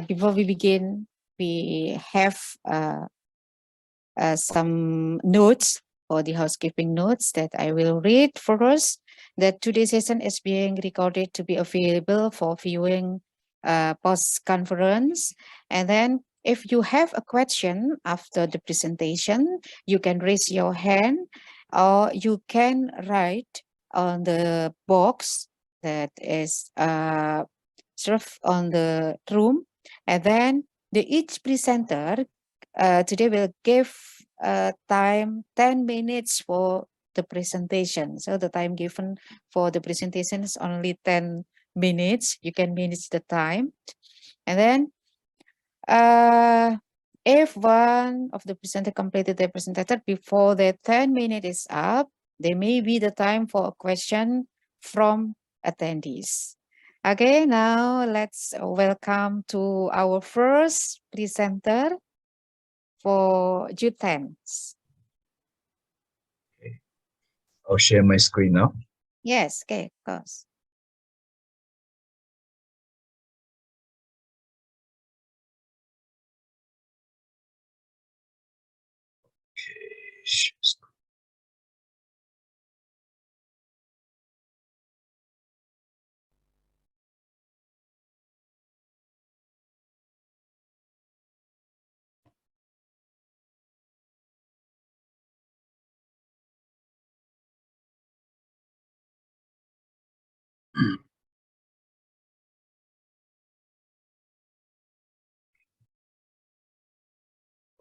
before we begin, we have some notes or the housekeeping notes that I will read for us. That today's session is being recorded to be available for viewing post-conference. And then if you have a question after the presentation, you can raise your hand or you can write on the box that is served on the room. And then each presenter today will give time 10 minutes for the presentation. So the time given for the presentation is only 10 minutes. You can manage the time. And then if one of the presenter completed their presentation before the 10 minutes is up, there may be the time for a question from attendees. Okay, now let's welcome to our first presenter for Jutens. Okay. I'll share my screen now. Yes, okay, of course. Okay.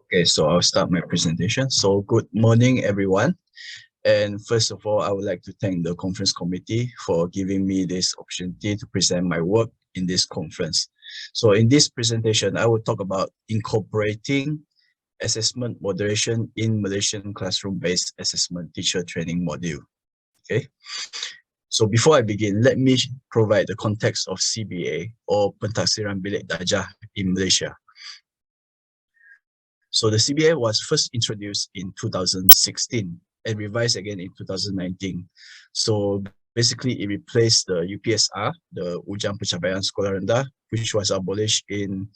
Okay, so I'll start my presentation. So good morning, everyone. And first of all, I would like to thank the conference committee for giving me this opportunity to present my work in this conference. So in this presentation, I will talk about incorporating assessment moderation in Malaysian classroom-based assessment teacher training module. Okay. So before I begin, let me provide the context of CBA or Pentaksiran Bilik Darjah in Malaysia. So the CBA was first introduced in 2016 and revised again in 2019. So basically it replaced the UPSR, the Ujian Pencapaian Sekolah Rendah, which was abolished in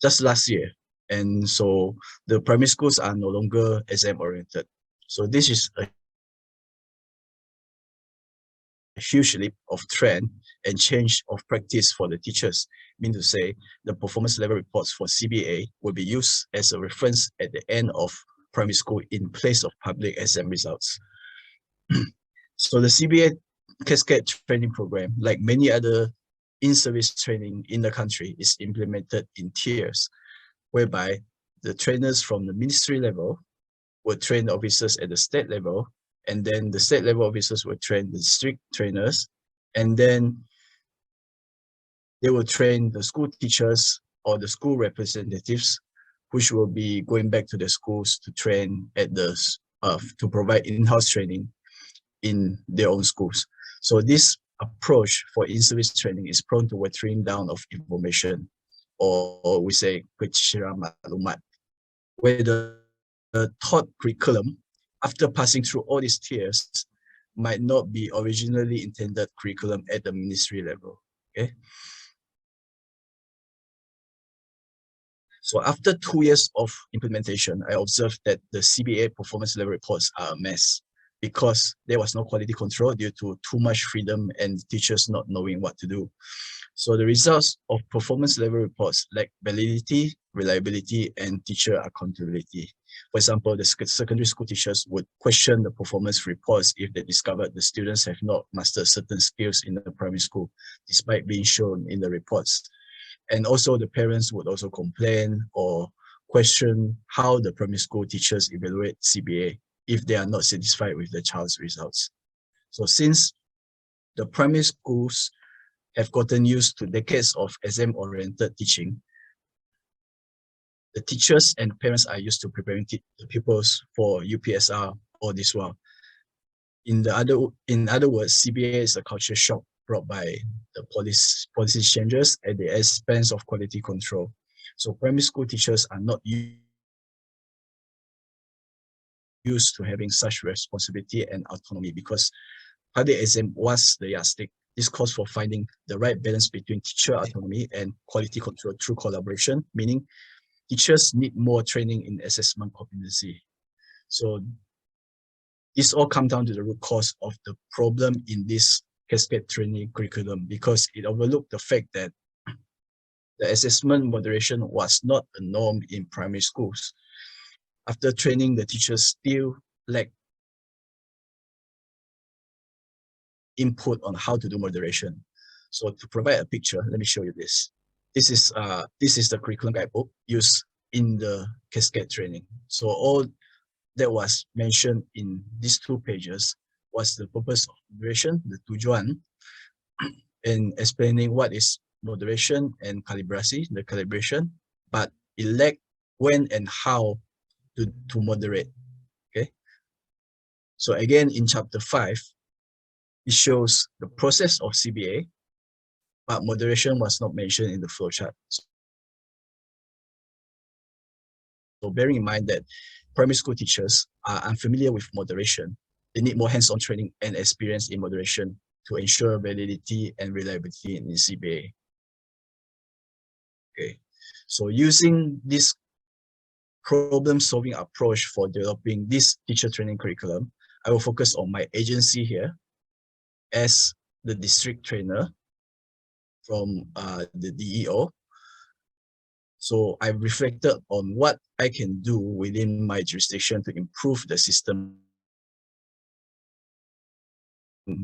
just last year. And so the primary schools are no longer exam oriented. So this is a huge leap of trend and change of practice for the teachers. Mean to say, the performance level reports for CBA will be used as a reference at the end of primary school in place of public exam results. So the CBA Cascade training program, like many other in-service training in the country, is implemented in tiers, whereby the trainers from the ministry level will train the officers at the state level, and then the state level officers will train the district trainers, and then they will train the school teachers or the school representatives, which will be going back to the schools to train at the to provide in-house training in their own schools. So this approach for in-service training is prone to watering down of information, or we say keciciran maklumat, where the taught curriculum, after passing through all these tiers, might not be originally intended curriculum at the ministry level. Okay. So after 2 years of implementation, I observed that the CBA performance level reports are a mess because there was no quality control due to too much freedom and teachers not knowing what to do. So the results of performance level reports lack validity, reliability, and teacher accountability. For example, the secondary school teachers would question the performance reports if they discovered the students have not mastered certain skills in the primary school, despite being shown in the reports. And also the parents would also complain or question how the primary school teachers evaluate CBA if they are not satisfied with the child's results. So since the primary schools have gotten used to decades of exam-oriented teaching, the teachers and parents are used to preparing the pupils for UPSR or this one. In other words, CBA is a culture shock brought by the policy changes at the expense of quality control. So primary school teachers are not used to having such responsibility and autonomy because public exam was the yardstick This calls for finding the right balance between teacher autonomy and quality control through collaboration, meaning teachers need more training in assessment competency. So this all comes down to the root cause of the problem in this cascade training curriculum, because it overlooked the fact that the assessment moderation was not a norm in primary schools. After training, the teachers still lack input on how to do moderation. So to provide a picture, let me show you this. This is the curriculum guidebook used in the cascade training. So all that was mentioned in these 2 pages was the purpose of moderation, the tujuan, and explaining what is moderation and calibrasi, the calibration, but it lacked when and how to moderate. Okay. So again, in chapter 5, it shows the process of CBA, but moderation was not mentioned in the flowchart. So bearing in mind that primary school teachers are unfamiliar with moderation, they need more hands-on training and experience in moderation to ensure validity and reliability in CBA. Okay, so using this problem-solving approach for developing this teacher training curriculum, I will focus on my agency here as the district trainer from the DEO. So I reflected on what I can do within my jurisdiction to improve the system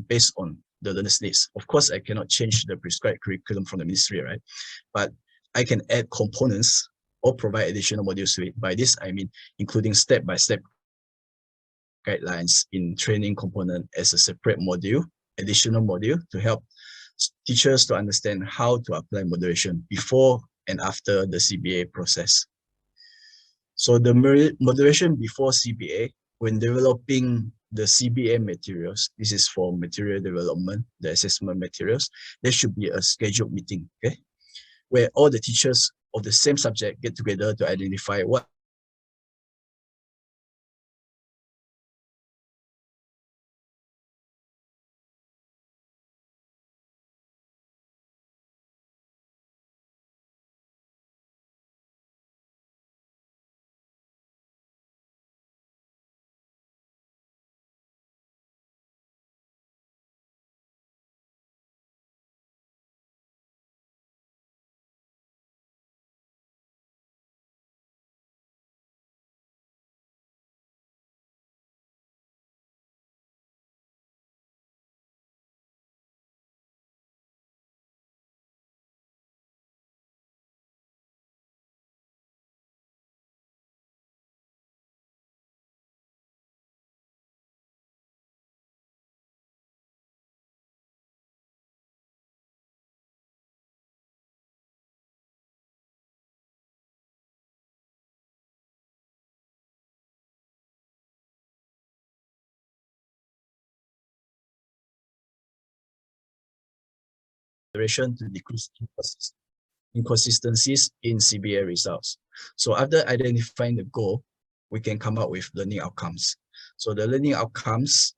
based on the learner's needs. Of course, I cannot change the prescribed curriculum from the ministry, right? But I can add components or provide additional modules to it. By this, I mean including step-by-step guidelines in training component as a separate module, additional module to help teachers to understand how to apply moderation before and after the CBA process. So the moderation before CBA, when developing the CBA materials, this is for material development, the assessment materials, there should be a scheduled meeting, okay, where all the teachers of the same subject get together to identify what moderation to decrease inconsistencies in CBA results. So after identifying the goal, we can come up with learning outcomes. So the learning outcomes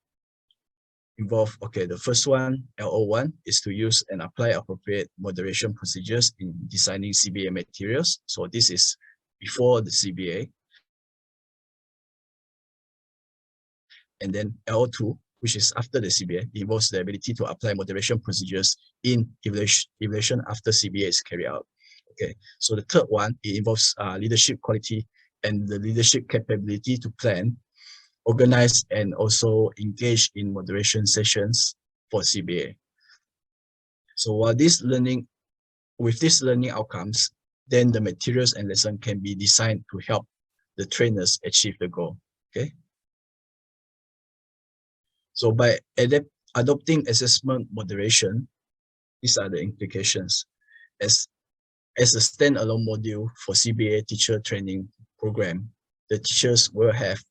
involve, okay, the first one, LO1, is to use and apply appropriate moderation procedures in designing CBA materials. So this is before the CBA. And then LO2, which is after the CBA, involves the ability to apply moderation procedures in evaluation after CBA is carried out. Okay, so the third one, it involves leadership quality and the leadership capability to plan, organize, and also engage in moderation sessions for CBA. So while with these learning outcomes, then the materials and lesson can be designed to help the trainers achieve the goal. Okay. So by adopting assessment moderation, these are the implications. As a standalone module for CBA teacher training program, the teachers will have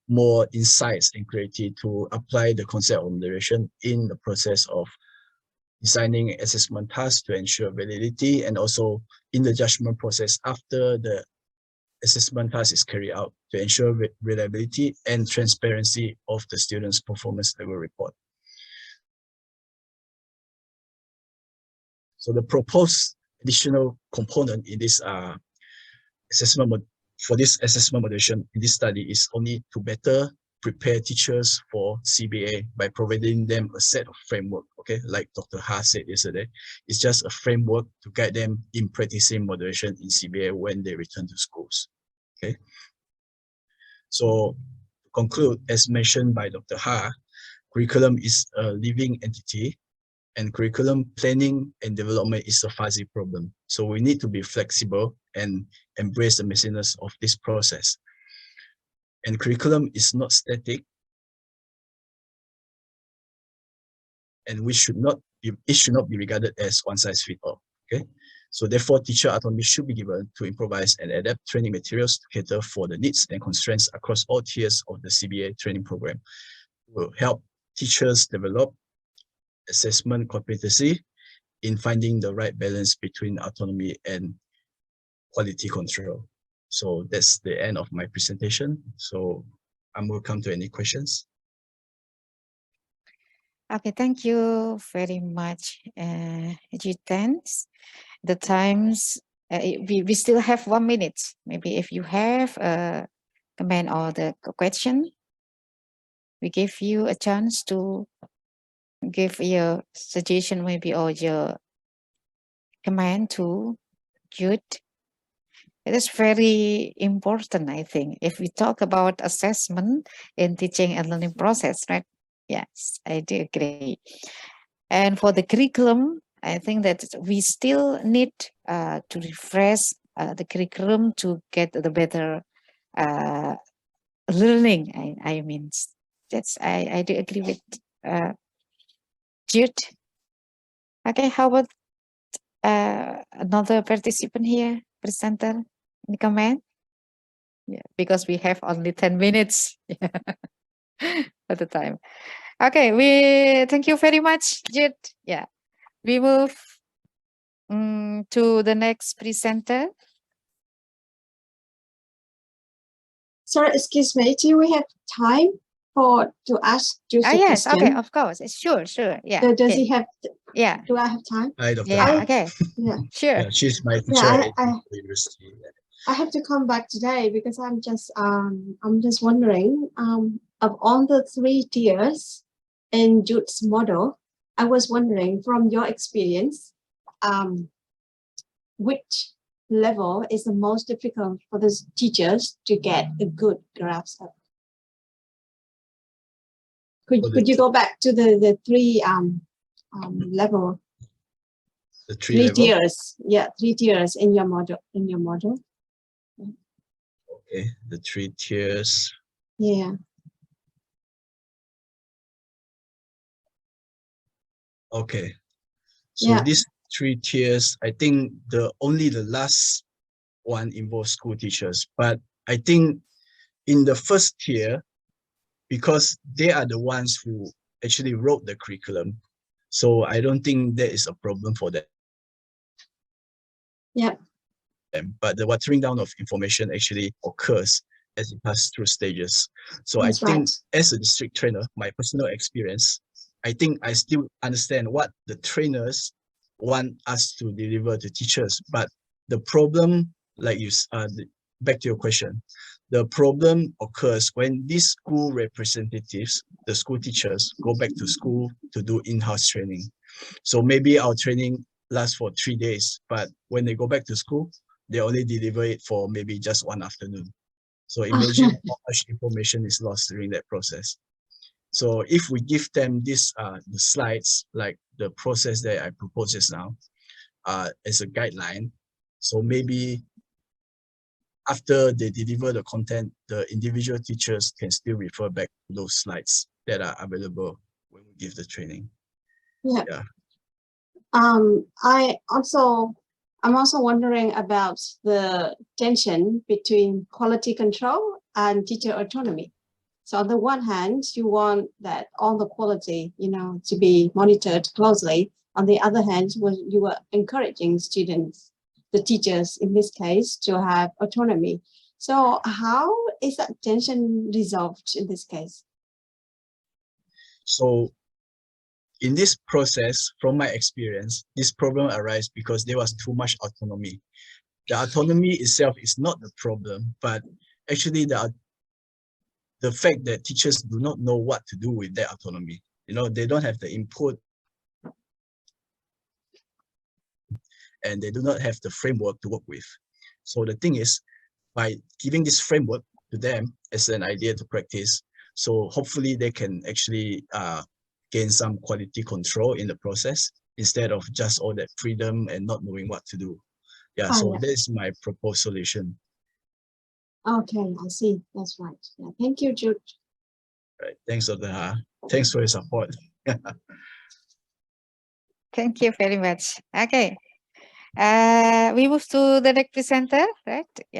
more insights and clarity to apply the concept of moderation in the process of designing assessment tasks to ensure validity, and also in the judgment process after the assessment task is carried out to ensure reliability and transparency of the students' performance level report. So the proposed additional component in this for this assessment moderation in this study is only to better prepare teachers for CBA by providing them a set of framework, okay? Like Dr. Ha said yesterday, it's just a framework to guide them in practicing moderation in CBA when they return to schools, okay? So to conclude, as mentioned by Dr. Ha, curriculum is a living entity, and curriculum planning and development is a fuzzy problem. So we need to be flexible and embrace the messiness of this process. And curriculum is not static, and it should not be regarded as one size fits all. Okay, so therefore, teacher autonomy should be given to improvise and adapt training materials to cater for the needs and constraints across all tiers of the CBA training program. It will help teachers develop assessment competency in finding the right balance between autonomy and quality control. So that's the end of my presentation. So I'm welcome to any questions. Okay, thank you very much, Jitens. The times, we still have 1 minute. Maybe if you have a comment or the question, we give you a chance to give your suggestion maybe or your comment to Jude. It is very important, I think, if we talk about assessment in teaching and learning process, right? Yes, I do agree. And for the curriculum, I think that we still need to refresh the curriculum to get the better learning. I mean, I do agree with Jude. Okay, how about another participant here, presenter? Any comment? Yeah, because we have only 10 minutes at the time. Okay, we thank you very much, Jude. Yeah, we move to the next presenter. Sorry, excuse me. Do we have time to ask Jude a Yes, question? okay, of course. Sure. Yeah. Does okay. he have? Yeah. Do I have time? Hi, Dr. Yeah. Ha. Okay. Yeah. Sure. Yeah, she's my teacher Yeah, at the university. I have to come back today because I'm just wondering, of all the 3 tiers in Jude's model, I was wondering from your experience, which level is the most difficult for the teachers to get a good grasp of? Could you go back to the 3 level? The 3 tiers, yeah, 3 tiers in your model. Okay, the 3 tiers. Yeah. Okay, so Yeah. these 3 tiers, I think only the last one involves school teachers, but I think in the first tier, because they are the ones who actually wrote the curriculum, so I don't think there is a problem for them. Yeah. But the watering down of information actually occurs as it passes through stages. So That's I think right. as a district trainer, my personal experience, I think I still understand what the trainers want us to deliver to teachers. But the problem, like you, back to your question, the problem occurs when these school representatives, the school teachers, go back to school to do in-house training. So maybe our training lasts for 3 days, but when they go back to school, they only deliver it for maybe just 1 afternoon. So imagine how much information is lost during that process. So if we give them this, the slides, like the process that I proposed just now, as a guideline, so maybe after they deliver the content, the individual teachers can still refer back to those slides that are available when we give the training. Yeah. Yeah. I'm also wondering about the tension between quality control and teacher autonomy. So on the one hand, you want that all the quality, to be monitored closely. On the other hand, you were encouraging students, the teachers in this case, to have autonomy. So how is that tension resolved in this case? So in this process, from my experience, this problem arises because there was too much autonomy. The autonomy itself is not the problem, but actually the fact that teachers do not know what to do with their autonomy. You know, they don't have the input and they do not have the framework to work with. So the thing is, by giving this framework to them as an idea to practice, so hopefully they can actually gain some quality control in the process instead of just all that freedom and not knowing what to do. Yeah, so yeah. that is my proposed solution. Okay, I see. That's right. Yeah. Thank you, Jude. Right. Thanks, Dr. Ha. Thanks for your support. Thank you very much. Okay. We move to the next presenter, right? Yeah.